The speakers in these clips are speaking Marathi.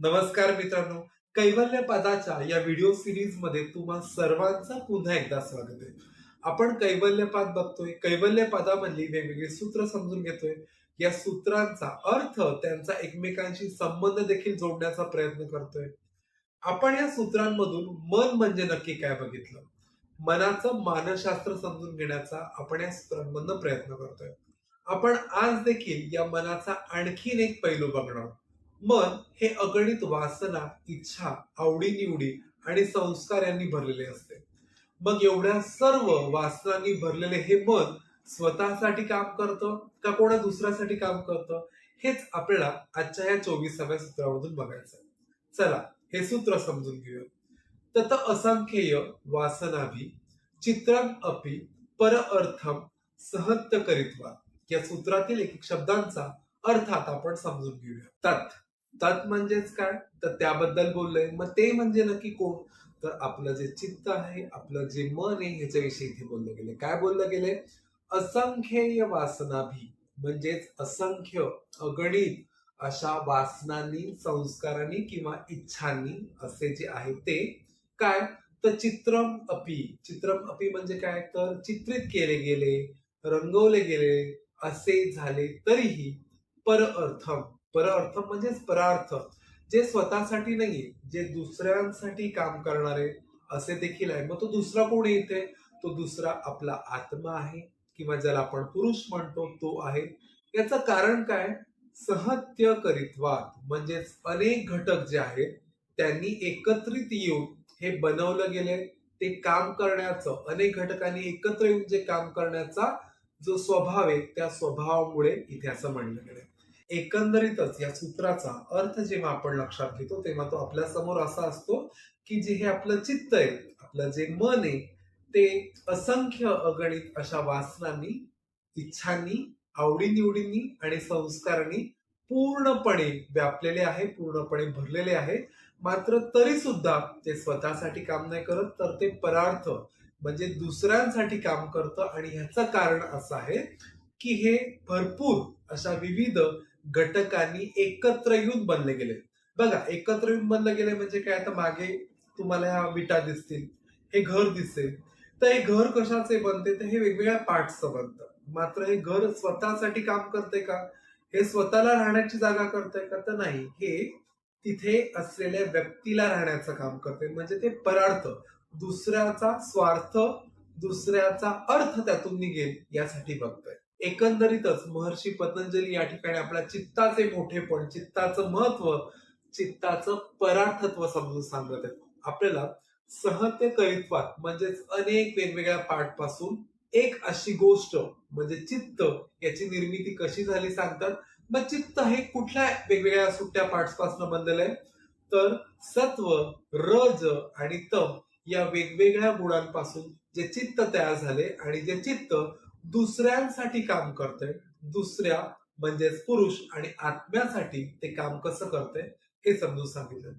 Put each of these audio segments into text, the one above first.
नमस्कार मित्रांनो, कैवल्य पदाच्या या व्हिडिओ सिरीज मध्ये तुम्हा सर्वांचं पुन्हा एकदा स्वागत आहे. आपण कैवल्य पद बघतोय. कैवल्य पदामधली वेगवेगळी सूत्र समजून घेतोय. या सूत्रांचा अर्थ त्यांचा एकमेकांशी संबंध देखील जोडण्याचा प्रयत्न करतोय. आपण या सूत्रांमधून मन म्हणजे नक्की काय बघितलं. मनाचं मानसशास्त्र समजून घेण्याचा आपण या सूत्रांमधून प्रयत्न करतोय. आपण आज देखील या मनाचा आणखीन एक पैलू बघणार. मन हे अगणित वासना, इच्छा, आवडी-निवडी आणि संस्कार यांनी भरलेले असते. मग एवढ्या सर्व वासनांनी भरलेले हे मन स्वतःसाठी काम करतं का कोणा दुसऱ्यासाठी काम करतं, हेच आपल्याला आजच्या या 24व्या सूत्रामधून बघायचं आहे. चला हे सूत्र समजून घेऊया. तत असंख्येय वासनाभी चित्रम अपि पर अर्थम सहत्य करित्वा. या सूत्रातील एक शब्दांचा अर्थ आता आपण समजून घेऊया. तत् तत् म्हणजेच काय, तर त्याबद्दल बोललंय. मग ते म्हणजे नक्की कोण, तर आपलं जे चित्त आहे, आपलं जे मन आहे, ह्याच्याविषयी इथे बोललं गेले. काय बोललं गेले, असंख्येय वासनाभी म्हणजेच असंख्य अगणित अशा वासनांनी, संस्कारांनी किंवा इच्छांनी असे जे आहे ते काय, तर चित्रम अपि. चित्रम अपि म्हणजे काय, तर चित्रित केले गेले, रंगवले गेले असे झाले तरीही परअर्थम. परअर्थम म्हणजेच परार्थ, जे स्वतःसाठी नाहीये, जे दुसऱ्यांसाठी काम करणारे असे देखील आहे. मग तो दुसरा कोण येते, तो दुसरा आपला आत्मा आहे किंवा ज्याला आपण पुरुष म्हणतो तो आहे. याचं कारण काय, सहत्य करित्वात म्हणजेच अनेक घटक जे आहेत त्यांनी एकत्रित येऊन हे बनवलं गेले. ते काम करण्याचं, अनेक घटकांनी एकत्र येऊन जे काम करण्याचा जो स्वभाव आहे त्या स्वभावामुळे इथे असं म्हणलं गेलं. एकंदरीतच या सूत्राचा अर्थ जेव्हा आपण लक्षात घेतो तेव्हा तो आपल्या समोर असा असतो की जे हे आपलं चित्त आहे, आपलं जे मन आहे, ते असंख्य अगणित अशा वासनांनी, इच्छांनी, आवडीनिवडींनी आणि संस्कारांनी पूर्णपणे व्यापलेले आहे, पूर्णपणे भरलेले आहे. मात्र तरी सुद्धा ते स्वतःसाठी काम नाही करत, तर ते परार्थ म्हणजे दुसऱ्यांसाठी काम करतं. आणि ह्याचं कारण असं आहे की हे भरपूर अशा विविध घटकांनी एकत्र येऊन बनले गेले. बघा, एकत्र येऊन बनले गेले म्हणजे काय, आता मागे तुम्हाला ह्या विटा दिसतील, हे घर दिसेल. तर हे घर कशाचे बनते, तर हे वेगवेगळ्या पार्ट्सचं बनतं. मात्र हे घर स्वतःसाठी काम करते का, हे स्वतःला राहण्याची जागा करते का, तर नाही. हे तिथे असलेल्या व्यक्तीला राहण्याचं काम करते. म्हणजे ते परार्थ, दुसऱ्याचा स्वार्थ, दुसऱ्याचा अर्थ त्यातून निघेल यासाठी बघतोय. एकंदरीतच महर्षी पतंजली या ठिकाणी आपल्या चित्ताचे मोठेपण, चित्ताचं महत्व, चित्ताचं परार्थत्व समजून सांगत आहेत. आपल्याला सहत्य करित्वात म्हणजेच अनेक वेगवेगळ्या पार्ट पासून एक अशी गोष्ट म्हणजे चित्त याची निर्मिती कशी झाली सांगतात. मग चित्त हे कुठल्या वेगवेगळ्या सुट्ट्या पार्ट्स पासून बनलेलं आहे, तर सत्व, रज आणि तम या वेगवेगळ्या गुणांपासून जे चित्त तयार झाले आणि जे चित्त दुसऱ्यांसाठी काम करतंय, दुसऱ्या म्हणजेच पुरुष आणि आत्म्यासाठी ते काम कसं करतंय हे समजून सांगितलं.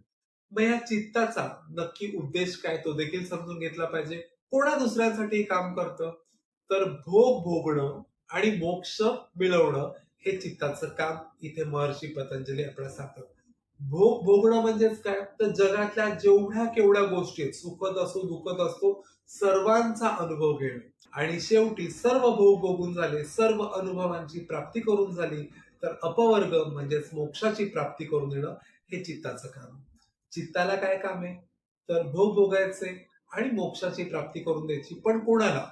मग या चित्ताचा नक्की उद्देश काय, तो देखील समजून घेतला पाहिजे. कोणा दुसऱ्यांसाठी हे काम करतं, तर भोग भोगणं आणि मोक्ष मिळवणं हे चित्ताचं काम इथे महर्षी पतंजली आपल्याला सांगतात. भोग भोगणं म्हणजेच काय, तर जगातल्या जेवढ्या केवढ्या गोष्टी आहेत, सुखद असो दुःखद असो, सर्वांचा अनुभव घेणं. आणि शेवटी सर्व भोग भोगून झाले, सर्व अनुभवांची प्राप्ती करून झाली, तर अपवर्ग म्हणजेच मोक्षाची प्राप्ती करून येणं हे चित्ताचं काम. चित्ताला काय काम आहे, तर भोग भोगायचे आणि मोक्षाची प्राप्ती करून द्यायची. पण कोणाला,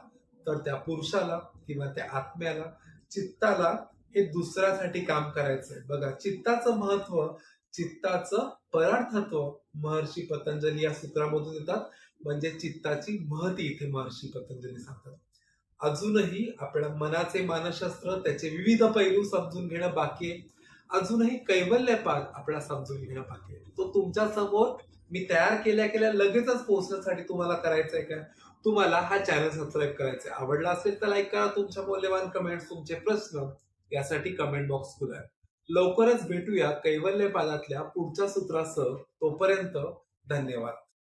तर त्या पुरुषाला किंवा त्या आत्म्याला. चित्ताला हे दुसऱ्यासाठी काम करायचंय. बघा, चित्ताचं महत्व, चित्ताचं परार्थत्व महर्षी पतंजली या सूत्रामधून येतात. म्हणजे चित्ताची महती इथे महर्षी पतंजली सांगतात. अजूनही आपल्या मनाचे मानसशास्त्र, त्याचे विविध पैलू समजून घेणं बाकी आहे. अजूनही कैवल्यपाद आपल्याला समजून घेणं बाकी आहे. तो तुमच्या समोर मी तयार केल्या केल्या लगेचच पोहोचण्यासाठी तुम्हाला करायचंय काय, तुम्हाला हा चॅनल सबस्क्राईब करायचा. आवडला असेल तर लाईक करा. तुमच्या मौल्यवान कमेंट्स, तुमचे प्रश्न यासाठी कमेंट बॉक्स खुला आहे. लवकरच भेटूया कैवल्यपादातल्या पुढच्या सूत्रासह. तोपर्यंत धन्यवाद.